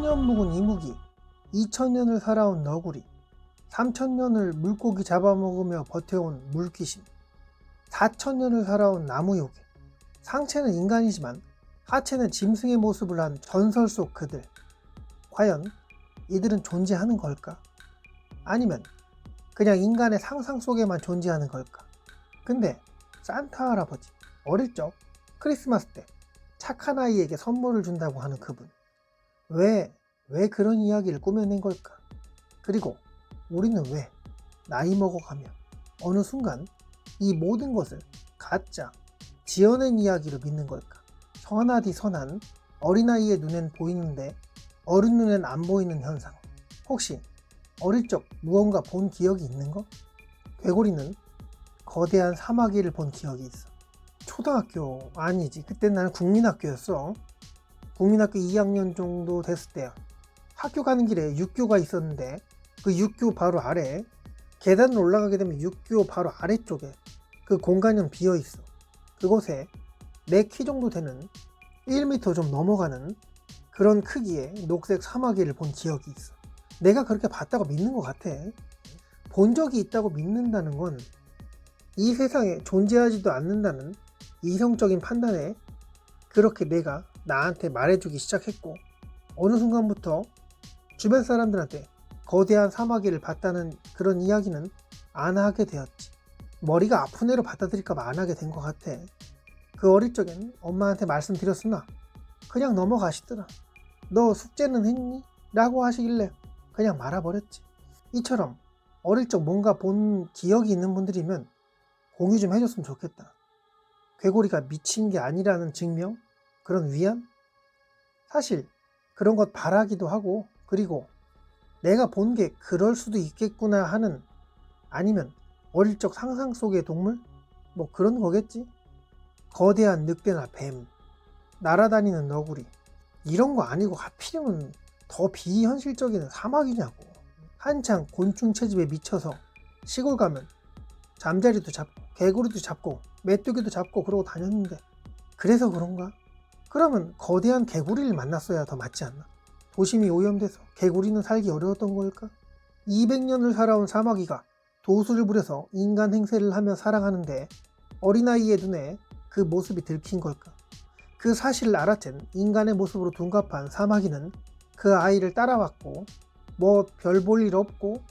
1000년 묵은 이무기, 2000년을 살아온 너구리, 3000년을 물고기 잡아먹으며 버텨온 물귀신, 4000년을 살아온 나무요괴, 상체는 인간이지만 하체는 짐승의 모습을 한 전설 속 그들. 과연 이들은 존재하는 걸까? 아니면 그냥 인간의 상상 속에만 존재하는 걸까? 근데 산타 할아버지, 어릴 적 크리스마스 때 착한 아이에게 선물을 준다고 하는 그분, 왜 그런 이야기를 꾸며낸 걸까? 그리고 우리는 왜 나이 먹어가며 어느 순간 이 모든 것을 가짜, 지어낸 이야기로 믿는 걸까? 선하디 선한 어린아이의 눈엔 보이는데 어른 눈엔 안 보이는 현상. 혹시 어릴 적 무언가 본 기억이 있는 거? 괴고리는 거대한 사마귀를 본 기억이 있어. 초등학교 아니지, 그때 나는 국민학교였어. 국민학교 2학년 정도 됐을 때야. 학교 가는 길에 육교가 있었는데 그 육교 바로 아래, 계단을 올라가게 되면 육교 바로 아래쪽에 그 공간은 비어 있어. 그곳에 내 키 정도 되는 1m 좀 넘어가는 그런 크기의 녹색 사마귀를 본 기억이 있어. 내가 그렇게 봤다고 믿는 것 같아. 본 적이 있다고 믿는다는 건 이 세상에 존재하지도 않는다는 이성적인 판단에 그렇게 내가 나한테 말해주기 시작했고, 어느 순간부터 주변 사람들한테 거대한 사마귀를 봤다는 그런 이야기는 안 하게 되었지. 머리가 아픈 애로 받아들일까봐 안 하게 된 것 같아. 그 어릴 적엔 엄마한테 말씀드렸으나 그냥 넘어가시더라. 너 숙제는 했니? 라고 하시길래 그냥 말아버렸지. 이처럼 어릴 적 뭔가 본 기억이 있는 분들이면 공유 좀 해줬으면 좋겠다. 괴고리가 미친 게 아니라는 증명? 그런 위안? 사실 그런 것 바라기도 하고, 그리고 내가 본 게 그럴 수도 있겠구나 하는, 아니면 어릴 적 상상 속의 동물? 뭐 그런 거겠지? 거대한 늑대나 뱀, 날아다니는 너구리, 이런 거 아니고 하필이면 더 비현실적인 사막이냐고. 한창 곤충 채집에 미쳐서 시골 가면 잠자리도 잡고 개구리도 잡고 메뚜기도 잡고 그러고 다녔는데, 그래서 그런가? 그러면 거대한 개구리를 만났어야 더 맞지 않나? 도심이 오염돼서 개구리는 살기 어려웠던 걸까? 200년을 살아온 사마귀가 도수를 부려서 인간 행세를 하며 살아가는데 어린아이의 눈에 그 모습이 들킨 걸까? 그 사실을 알아챈 인간의 모습으로 둔갑한 사마귀는 그 아이를 따라왔고, 뭐 별 볼 일 없고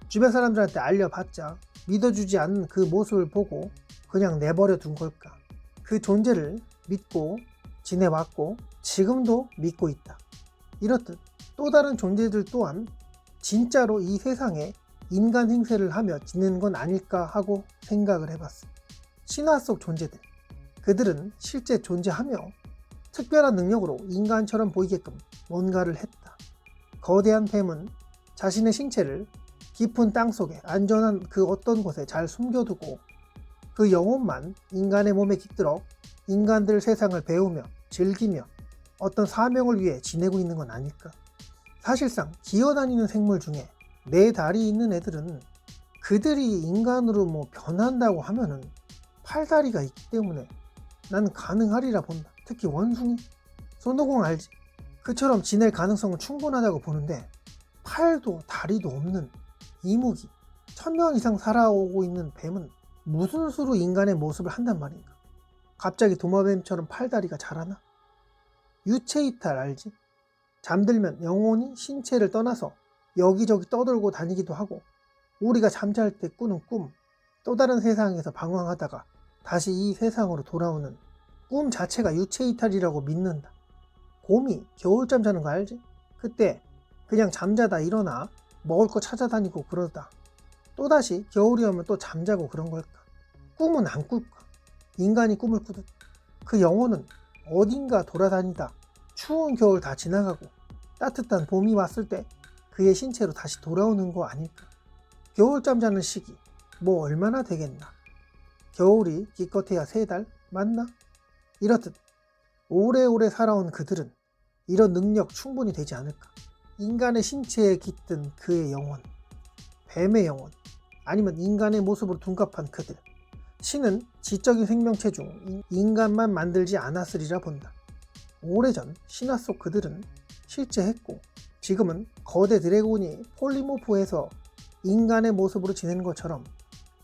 주변 사람들한테 알려봤자 믿어주지 않는 그 모습을 보고 그냥 내버려 둔 걸까? 그 존재를 믿고 지내왔고 지금도 믿고 있다. 이렇듯 또 다른 존재들 또한 진짜로 이 세상에 인간 행세를 하며 지내는 건 아닐까 하고 생각을 해봤어. 신화 속 존재들, 그들은 실제 존재하며 특별한 능력으로 인간처럼 보이게끔 뭔가를 했다. 거대한 뱀은 자신의 신체를 깊은 땅속에 안전한 그 어떤 곳에 잘 숨겨두고 그 영혼만 인간의 몸에 깃들어 인간들 세상을 배우며 즐기며 어떤 사명을 위해 지내고 있는 건 아닐까? 사실상 기어다니는 생물 중에 4다리 있는 애들은 그들이 인간으로 뭐 변한다고 하면은 8다리가 있기 때문에 나는 가능하리라 본다. 특히 원숭이, 손오공 알지? 그처럼 지낼 가능성은 충분하다고 보는데, 팔도 다리도 없는 이무기, 1000년 이상 살아오고 있는 뱀은 무슨 수로 인간의 모습을 한단 말인가? 갑자기 도마뱀처럼 8다리가 자라나? 유체이탈 알지? 잠들면 영혼이 신체를 떠나서 여기저기 떠돌고 다니기도 하고, 우리가 잠잘 때 꾸는 꿈, 또 다른 세상에서 방황하다가 다시 이 세상으로 돌아오는 꿈 자체가 유체이탈이라고 믿는다. 곰이 겨울잠 자는 거 알지? 그때 그냥 잠자다 일어나 먹을 거 찾아다니고 그러다 또다시 겨울이 오면 또 잠자고 그런 걸까? 꿈은 안 꿀까? 인간이 꿈을 꾸듯 그 영혼은 어딘가 돌아다니다 추운 겨울 다 지나가고 따뜻한 봄이 왔을 때 그의 신체로 다시 돌아오는 거 아닐까? 겨울잠 자는 시기 뭐 얼마나 되겠나? 겨울이 기껏해야 3달? 맞나? 이렇듯 오래오래 살아온 그들은 이런 능력 충분히 되지 않을까? 인간의 신체에 깃든 그의 영혼, 뱀의 영혼, 아니면 인간의 모습으로 둔갑한 그들. 신은 지적인 생명체 중 인간만 만들지 않았으리라 본다. 오래전 신화 속 그들은 실제 했고, 지금은 거대 드래곤이 폴리모프해서 인간의 모습으로 지내는 것처럼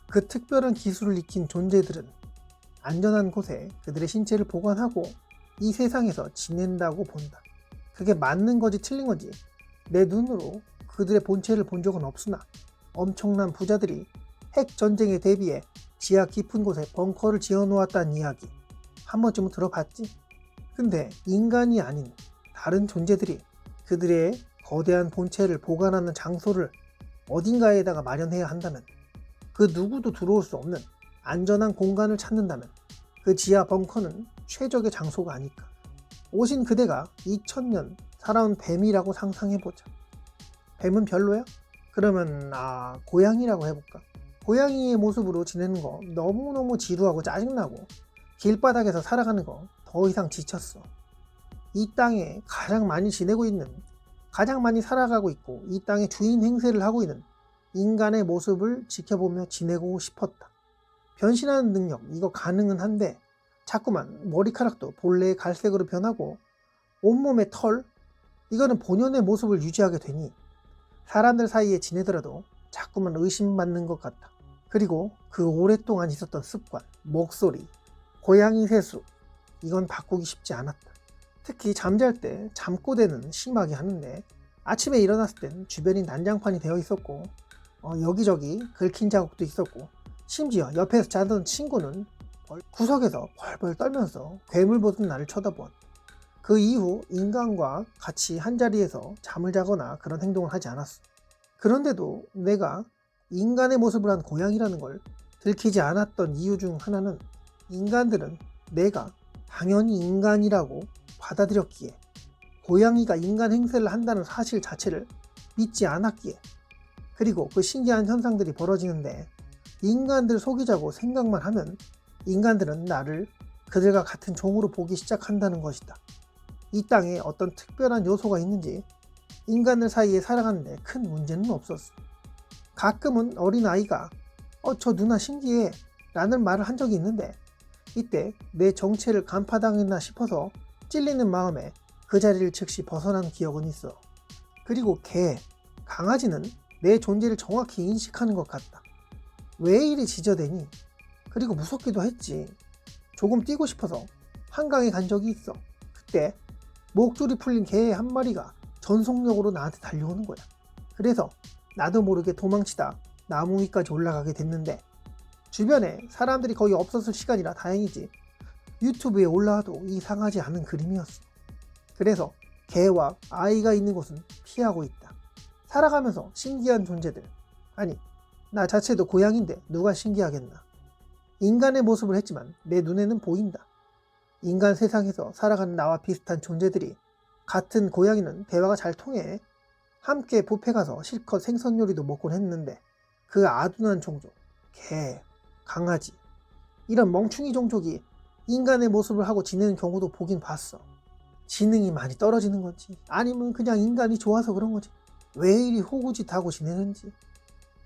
그 특별한 기술을 익힌 존재들은 안전한 곳에 그들의 신체를 보관하고 이 세상에서 지낸다고 본다. 그게 맞는 건지 틀린 건지 내 눈으로 그들의 본체를 본 적은 없으나 엄청난 부자들이 핵 전쟁에 대비해 지하 깊은 곳에 벙커를 지어 놓았다는 이야기 한 번쯤은 들어봤지? 근데 인간이 아닌 다른 존재들이 그들의 거대한 본체를 보관하는 장소를 어딘가에다가 마련해야 한다면, 그 누구도 들어올 수 없는 안전한 공간을 찾는다면 그 지하 벙커는 최적의 장소가 아닐까. 오신 그대가 2000년 살아온 뱀이라고 상상해보자. 뱀은 별로야? 그러면 고양이라고 해볼까? 고양이의 모습으로 지내는 거 너무너무 지루하고 짜증나고 길바닥에서 살아가는 거 더 이상 지쳤어. 이 땅에 가장 많이 지내고 있는, 가장 많이 살아가고 있고 이 땅의 주인 행세를 하고 있는 인간의 모습을 지켜보며 지내고 싶었다. 변신하는 능력, 이거 가능은 한데 자꾸만 머리카락도 본래의 갈색으로 변하고 온몸의 털, 이거는 본연의 모습을 유지하게 되니 사람들 사이에 지내더라도 자꾸만 의심받는 것 같다. 그리고 그 오랫동안 있었던 습관, 목소리, 고양이 세수, 이건 바꾸기 쉽지 않았다. 특히 잠잘 때 잠꼬대는 심하게 하는데 아침에 일어났을 땐 주변이 난장판이 되어 있었고 여기저기 긁힌 자국도 있었고, 심지어 옆에서 자던 친구는 구석에서 벌벌 떨면서 괴물 보던 나를 쳐다보았다. 그 이후 인간과 같이 한자리에서 잠을 자거나 그런 행동을 하지 않았어. 그런데도 내가 인간의 모습을 한 고양이라는 걸 들키지 않았던 이유 중 하나는 인간들은 내가 당연히 인간이라고 받아들였기에, 고양이가 인간 행세를 한다는 사실 자체를 믿지 않았기에, 그리고 그 신기한 현상들이 벌어지는데 인간들 속이자고 생각만 하면 인간들은 나를 그들과 같은 종으로 보기 시작한다는 것이다. 이 땅에 어떤 특별한 요소가 있는지 인간들 사이에 살아가는데 큰 문제는 없었어. 가끔은 어린아이가 저 누나 신기해 라는 말을 한 적이 있는데, 이때 내 정체를 간파당했나 싶어서 찔리는 마음에 그 자리를 즉시 벗어난 기억은 있어. 그리고 개, 강아지는 내 존재를 정확히 인식하는 것 같다. 왜 이리 지저대니? 그리고 무섭기도 했지. 조금 뛰고 싶어서 한강에 간 적이 있어. 그때 목줄이 풀린 개 한 마리가 전속력으로 나한테 달려오는 거야. 그래서 나도 모르게 도망치다 나무 위까지 올라가게 됐는데, 주변에 사람들이 거의 없었을 시간이라 다행이지 유튜브에 올라와도 이상하지 않은 그림이었어. 그래서 개와 아이가 있는 곳은 피하고 있다. 살아가면서 신기한 존재들, 아니 나 자체도 고양인데 누가 신기하겠나. 인간의 모습을 했지만 내 눈에는 보인다. 인간 세상에서 살아가는 나와 비슷한 존재들이, 같은 고양이는 대화가 잘 통해 함께 뷔페 가서 실컷 생선 요리도 먹곤 했는데, 그 아둔한 종족, 개, 강아지, 이런 멍충이 종족이 인간의 모습을 하고 지내는 경우도 보긴 봤어. 지능이 많이 떨어지는 건지 아니면 그냥 인간이 좋아서 그런 거지, 왜 이리 호구짓하고 지내는지.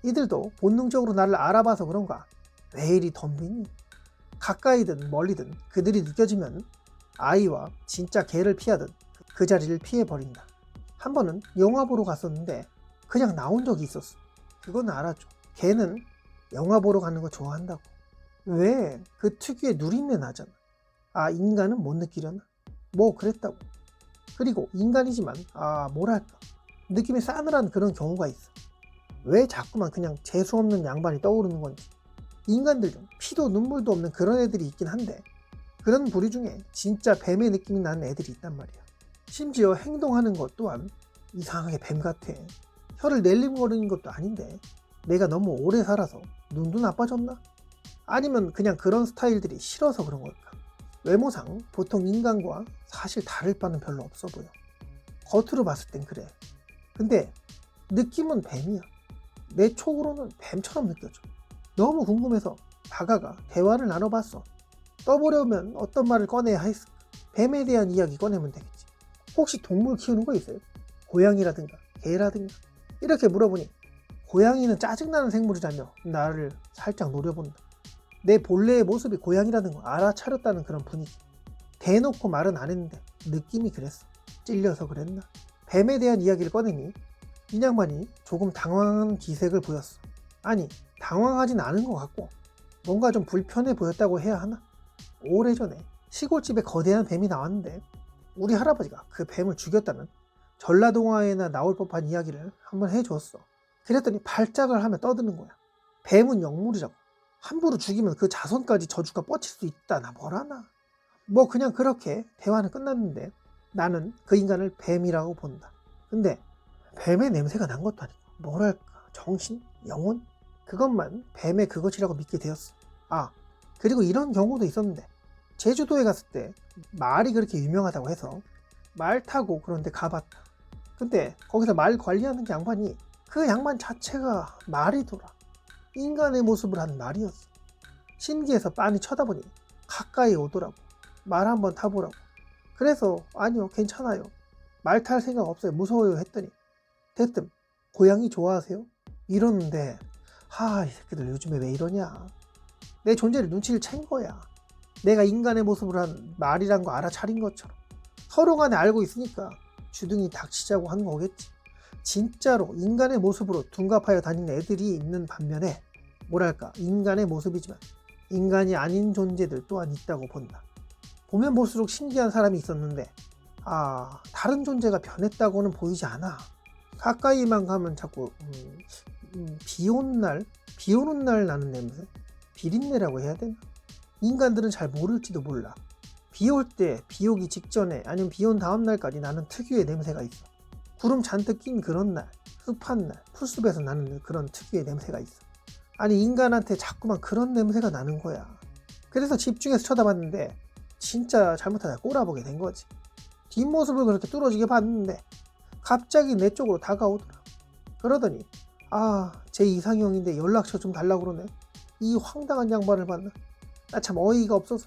이들도 본능적으로 나를 알아봐서 그런가 왜 이리 덤비니. 가까이든 멀리든 그들이 느껴지면 아이와 진짜 개를 피하듯 그 자리를 피해버린다. 한 번은 영화 보러 갔었는데 그냥 나온 적이 있었어. 그건 알아줘. 개는 영화 보러 가는 거 좋아한다고. 왜? 그 특유의 누린내 나잖아. 인간은 못 느끼려나? 뭐 그랬다고. 그리고 인간이지만 뭐랄까 느낌이 싸늘한 그런 경우가 있어. 왜 자꾸만 그냥 재수없는 양반이 떠오르는 건지. 인간들 중 피도 눈물도 없는 그런 애들이 있긴 한데, 그런 부류 중에 진짜 뱀의 느낌이 나는 애들이 있단 말이야. 심지어 행동하는 것 또한 이상하게 뱀 같아. 혀를 낼름거리는 것도 아닌데 내가 너무 오래 살아서 눈도 나빠졌나? 아니면 그냥 그런 스타일들이 싫어서 그런 걸까? 외모상 보통 인간과 사실 다를 바는 별로 없어 보여. 겉으로 봤을 땐 그래. 근데 느낌은 뱀이야. 내 촉으로는 뱀처럼 느껴져. 너무 궁금해서 다가가 대화를 나눠봤어. 떠보려면 어떤 말을 꺼내야 했을까? 뱀에 대한 이야기 꺼내면 되겠지. 혹시 동물 키우는 거 있어요? 고양이라든가 개라든가. 이렇게 물어보니 고양이는 짜증나는 생물이라며 나를 살짝 노려본다. 내 본래의 모습이 고양이라는 걸 알아차렸다는 그런 분위기. 대놓고 말은 안 했는데 느낌이 그랬어. 찔려서 그랬나? 뱀에 대한 이야기를 꺼내니 이 양반이 조금 당황한 기색을 보였어. 아니, 당황하진 않은 것 같고 뭔가 좀 불편해 보였다고 해야 하나? 오래전에 시골집에 거대한 뱀이 나왔는데 우리 할아버지가 그 뱀을 죽였다는 전라동화에나 나올 법한 이야기를 한번 해줬어. 그랬더니 발작을 하며 떠드는 거야. 뱀은 영물이라고. 함부로 죽이면 그 자손까지 저주가 뻗칠 수 있다나 뭐라나. 뭐 그냥 그렇게 대화는 끝났는데 나는 그 인간을 뱀이라고 본다. 근데 뱀의 냄새가 난 것도 아니고 뭐랄까 정신? 영혼? 그것만 뱀의 그것이라고 믿게 되었어. 아, 그리고 이런 경우도 있었는데 제주도에 갔을 때 말이 그렇게 유명하다고 해서 말 타고 그런 데 가봤다. 근데 거기서 말 관리하는 양반이 그 양반 자체가 말이더라. 인간의 모습을 한 말이었어. 신기해서 빤히 쳐다보니 가까이 오더라고. 말 한번 타보라고. 그래서 아니요 괜찮아요. 말 탈 생각 없어요. 무서워요 했더니 대뜸 고양이 좋아하세요? 이러는데 이 새끼들 요즘에 왜 이러냐. 내 존재를 눈치를 챈 거야. 내가 인간의 모습을 한 말이란 거 알아차린 것처럼 서로 간에 알고 있으니까 주둥이 닥치자고 한 거겠지. 진짜로 인간의 모습으로 둔갑하여 다니는 애들이 있는 반면에 뭐랄까 인간의 모습이지만 인간이 아닌 존재들 또한 있다고 본다. 보면 볼수록 신기한 사람이 있었는데 다른 존재가 변했다고는 보이지 않아. 가까이만 가면 자꾸 비 오는 날 나는 냄새? 비린내라고 해야 되나? 인간들은 잘 모를지도 몰라. 비 올 때, 비 오기 직전에 아니면 비 온 다음 날까지 나는 특유의 냄새가 있어. 구름 잔뜩 낀 그런 날, 습한 날, 풀숲에서 나는 그런 특유의 냄새가 있어. 아니 인간한테 자꾸만 그런 냄새가 나는 거야. 그래서 집중해서 쳐다봤는데 진짜 잘못하다 꼬라보게 된 거지. 뒷모습을 그렇게 뚫어지게 봤는데 갑자기 내 쪽으로 다가오더라. 그러더니 제 이상형인데 연락처 좀 달라고 그러네. 이 황당한 양반을 봤나? 나 참 어이가 없어서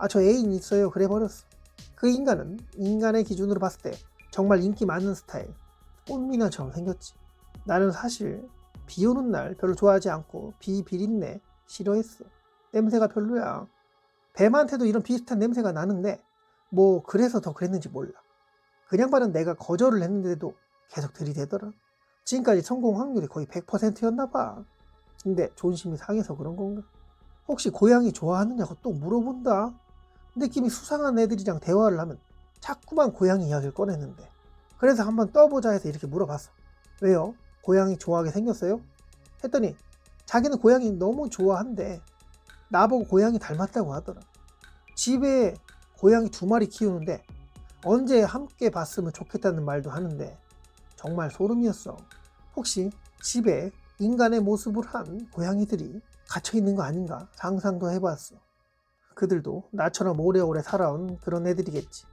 저 애인 있어요 그래 버렸어. 그 인간은 인간의 기준으로 봤을 때 정말 인기 많은 스타일, 꽃미남처럼 생겼지. 나는 사실 비 오는 날 별로 좋아하지 않고 비린내 싫어했어. 냄새가 별로야. 뱀한테도 이런 비슷한 냄새가 나는데 뭐 그래서 더 그랬는지 몰라. 그 양반은 내가 거절을 했는데도 계속 들이대더라. 지금까지 성공 확률이 거의 100%였나 봐. 근데 존심이 상해서 그런 건가? 혹시 고양이 좋아하느냐고 또 물어본다. 느낌이 수상한 애들이랑 대화를 하면 자꾸만 고양이 이야기를 꺼내는데 그래서 한번 떠보자 해서 이렇게 물어봤어. 왜요? 고양이 좋아하게 생겼어요? 했더니 자기는 고양이 너무 좋아한대. 나보고 고양이 닮았다고 하더라. 집에 고양이 2마리 키우는데 언제 함께 봤으면 좋겠다는 말도 하는데 정말 소름이었어. 혹시 집에 인간의 모습을 한 고양이들이 갇혀있는 거 아닌가 상상도 해봤어. 그들도 나처럼 오래오래 살아온 그런 애들이겠지.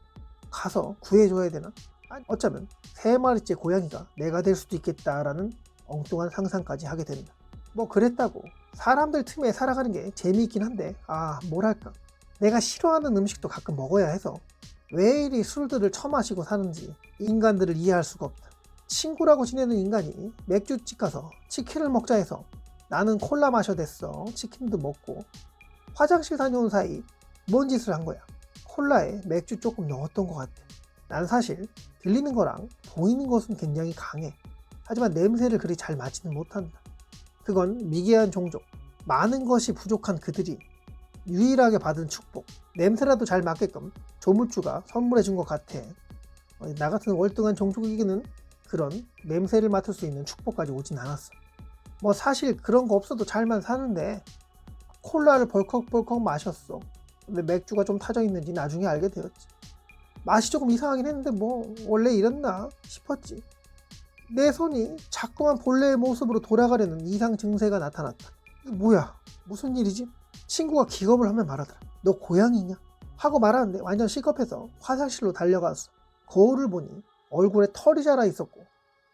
가서 구해줘야 되나? 아니, 어쩌면 3마리째 고양이가 내가 될 수도 있겠다라는 엉뚱한 상상까지 하게 된다. 뭐 그랬다고 사람들 틈에 살아가는 게 재미있긴 한데 뭐랄까 내가 싫어하는 음식도 가끔 먹어야 해서 왜 이리 술들을 처마시고 사는지 인간들을 이해할 수가 없다. 친구라고 지내는 인간이 맥주집 가서 치킨을 먹자 해서 나는 콜라 마셔 됐어. 치킨도 먹고 화장실 다녀온 사이 뭔 짓을 한 거야. 콜라에 맥주 조금 넣었던 것 같아. 난 사실 들리는 거랑 보이는 것은 굉장히 강해. 하지만 냄새를 그리 잘 맡지는 못한다. 그건 미개한 종족, 많은 것이 부족한 그들이 유일하게 받은 축복, 냄새라도 잘 맡게끔 조물주가 선물해 준 것 같아. 나 같은 월등한 종족에게는 그런 냄새를 맡을 수 있는 축복까지 오진 않았어. 뭐 사실 그런 거 없어도 잘만 사는데 콜라를 벌컥벌컥 마셨어. 근데 맥주가 좀 타져 있는지 나중에 알게 되었지. 맛이 조금 이상하긴 했는데 뭐 원래 이랬나 싶었지. 내 손이 자꾸만 본래의 모습으로 돌아가려는 이상 증세가 나타났다. 이게 뭐야? 무슨 일이지? 친구가 기겁을 하며 말하더라. 너 고양이냐? 하고 말하는데 완전 시겁해서 화장실로 달려갔어. 거울을 보니 얼굴에 털이 자라 있었고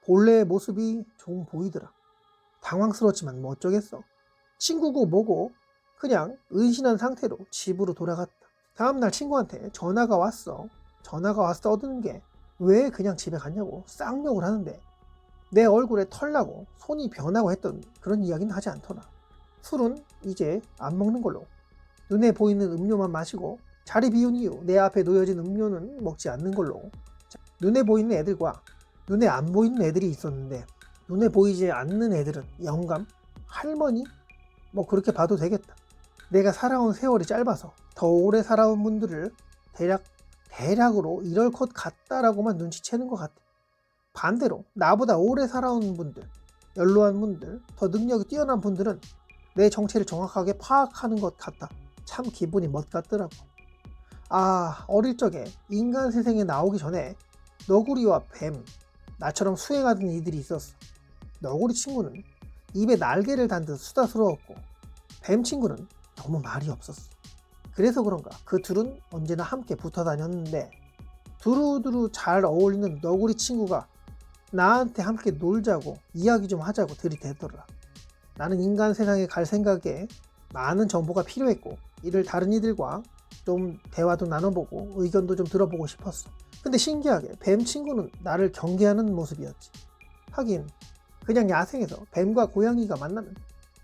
본래의 모습이 좀 보이더라. 당황스러웠지만 뭐 어쩌겠어. 친구고 뭐고 그냥 은신한 상태로 집으로 돌아갔다. 다음날 친구한테 전화가 왔어. 전화가 와서 떠드는 게 왜 그냥 집에 갔냐고 쌍욕을 하는데 내 얼굴에 털 나고 손이 변하고 했던 그런 이야기는 하지 않더라. 술은 이제 안 먹는 걸로. 눈에 보이는 음료만 마시고 자리 비운 이후 내 앞에 놓여진 음료는 먹지 않는 걸로. 눈에 보이는 애들과 눈에 안 보이는 애들이 있었는데 눈에 보이지 않는 애들은 영감? 할머니? 뭐 그렇게 봐도 되겠다. 내가 살아온 세월이 짧아서 더 오래 살아온 분들을 대략으로 이럴 것 같다라고만 눈치채는 것 같아. 반대로 나보다 오래 살아온 분들, 연로한 분들, 더 능력이 뛰어난 분들은 내 정체를 정확하게 파악하는 것 같다. 참 기분이 멋같더라고. 어릴 적에 인간 세상에 나오기 전에 너구리와 뱀, 나처럼 수행하던 이들이 있었어. 너구리 친구는 입에 날개를 단 듯 수다스러웠고 뱀 친구는 너무 말이 없었어. 그래서 그런가 그 둘은 언제나 함께 붙어 다녔는데 두루두루 잘 어울리는 너구리 친구가 나한테 함께 놀자고 이야기 좀 하자고 들이대더라. 나는 인간 세상에 갈 생각에 많은 정보가 필요했고 이를 다른 이들과 좀 대화도 나눠보고 의견도 좀 들어보고 싶었어. 근데 신기하게 뱀 친구는 나를 경계하는 모습이었지. 하긴 그냥 야생에서 뱀과 고양이가 만나면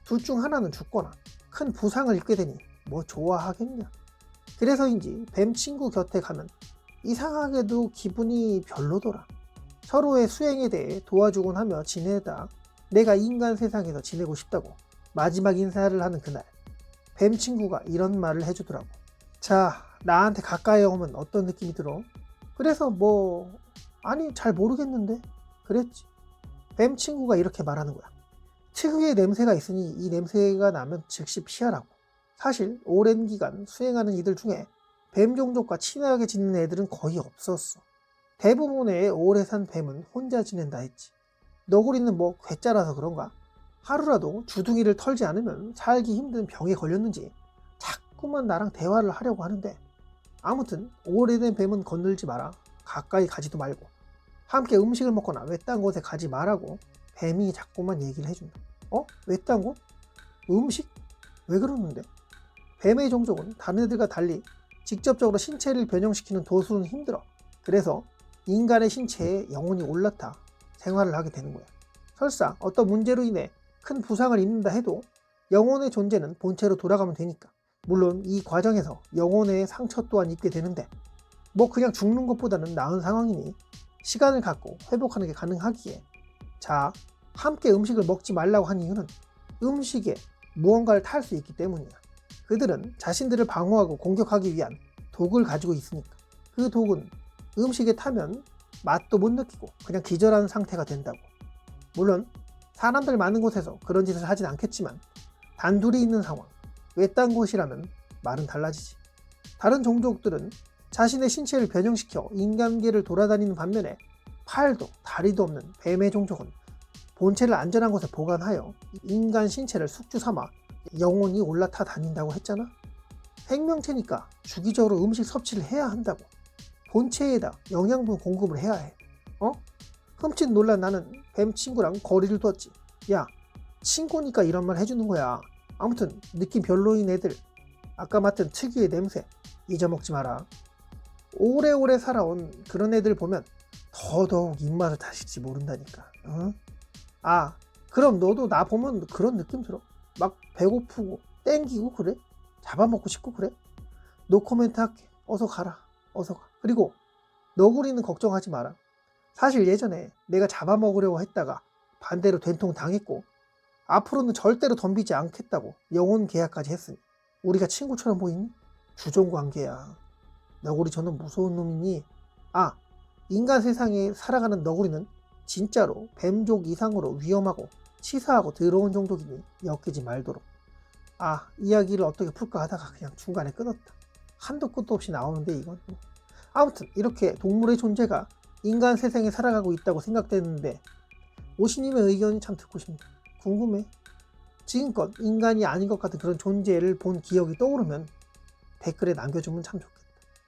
둘 중 하나는 죽거나 큰 부상을 입게 되니 뭐 좋아하겠냐. 그래서인지 뱀 친구 곁에 가면 이상하게도 기분이 별로더라. 서로의 수행에 대해 도와주곤 하며 지내다 내가 인간 세상에서 지내고 싶다고 마지막 인사를 하는 그날 뱀 친구가 이런 말을 해주더라고. 자, 나한테 가까이 오면 어떤 느낌이 들어? 그래서 아니 잘 모르겠는데 그랬지. 뱀 친구가 이렇게 말하는 거야. 특유의 냄새가 있으니 이 냄새가 나면 즉시 피하라고. 사실 오랜 기간 수행하는 이들 중에 뱀 종족과 친하게 지내는 애들은 거의 없었어. 대부분의 오래 산 뱀은 혼자 지낸다 했지. 너구리는 괴짜라서 그런가? 하루라도 주둥이를 털지 않으면 살기 힘든 병에 걸렸는지 자꾸만 나랑 대화를 하려고 하는데 아무튼 오래된 뱀은 건들지 마라. 가까이 가지도 말고 함께 음식을 먹거나 외딴 곳에 가지 말라고 뱀이 자꾸만 얘기를 해준다. 외딴 곳? 음식? 왜 그러는데? 뱀의 종족은 다른 애들과 달리 직접적으로 신체를 변형시키는 도수는 힘들어. 그래서 인간의 신체에 영혼이 올라타 생활을 하게 되는 거야. 설사 어떤 문제로 인해 큰 부상을 입는다 해도 영혼의 존재는 본체로 돌아가면 되니까. 물론 이 과정에서 영혼의 상처 또한 입게 되는데 그냥 죽는 것보다는 나은 상황이니 시간을 갖고 회복하는 게 가능하기에 자, 함께 음식을 먹지 말라고 한 이유는 음식에 무언가를 탈 수 있기 때문이야. 그들은 자신들을 방어하고 공격하기 위한 독을 가지고 있으니까. 그 독은 음식에 타면 맛도 못 느끼고 그냥 기절하는 상태가 된다고. 물론 사람들 많은 곳에서 그런 짓을 하진 않겠지만 단둘이 있는 상황, 외딴 곳이라면 말은 달라지지. 다른 종족들은 자신의 신체를 변형시켜 인간계를 돌아다니는 반면에 팔도 다리도 없는 뱀의 종족은 본체를 안전한 곳에 보관하여 인간 신체를 숙주 삼아 영혼이 올라타 다닌다고 했잖아. 생명체니까 주기적으로 음식 섭취를 해야 한다고. 본체에다 영양분 공급을 해야 해. 흠칫 놀란 나는 뱀 친구랑 거리를 두었지. 야, 친구니까 이런 말 해주는 거야. 아무튼 느낌 별로인 애들, 아까 맡은 특유의 냄새 잊어먹지 마라. 오래오래 살아온 그런 애들 보면 더더욱 입맛을 다실지 모른다니까. 그럼 너도 나 보면 그런 느낌 들어? 막 배고프고 땡기고 그래? 잡아먹고 싶고 그래? 노코멘트 할게. 어서 가라. 어서 가. 그리고 너구리는 걱정하지 마라. 사실 예전에 내가 잡아먹으려고 했다가 반대로 된통 당했고 앞으로는 절대로 덤비지 않겠다고 영혼 계약까지 했으니 우리가 친구처럼 보이니? 주종관계야. 너구리 저는 무서운 놈이니? 인간 세상에 살아가는 너구리는 진짜로 뱀족 이상으로 위험하고 치사하고 더러운 종족이니 엮이지 말도록. 이야기를 어떻게 풀까 하다가 그냥 중간에 끊었다. 한도 끝도 없이 나오는데 이건 아무튼 이렇게 동물의 존재가 인간 세상에 살아가고 있다고 생각되는데 오시님의 의견이 참 듣고 싶네. 궁금해. 지금껏 인간이 아닌 것 같은 그런 존재를 본 기억이 떠오르면 댓글에 남겨주면 참 좋겠다.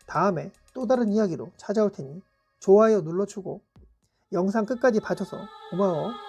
다음에 또 다른 이야기로 찾아올 테니 좋아요 눌러주고 영상 끝까지 봐줘서 고마워.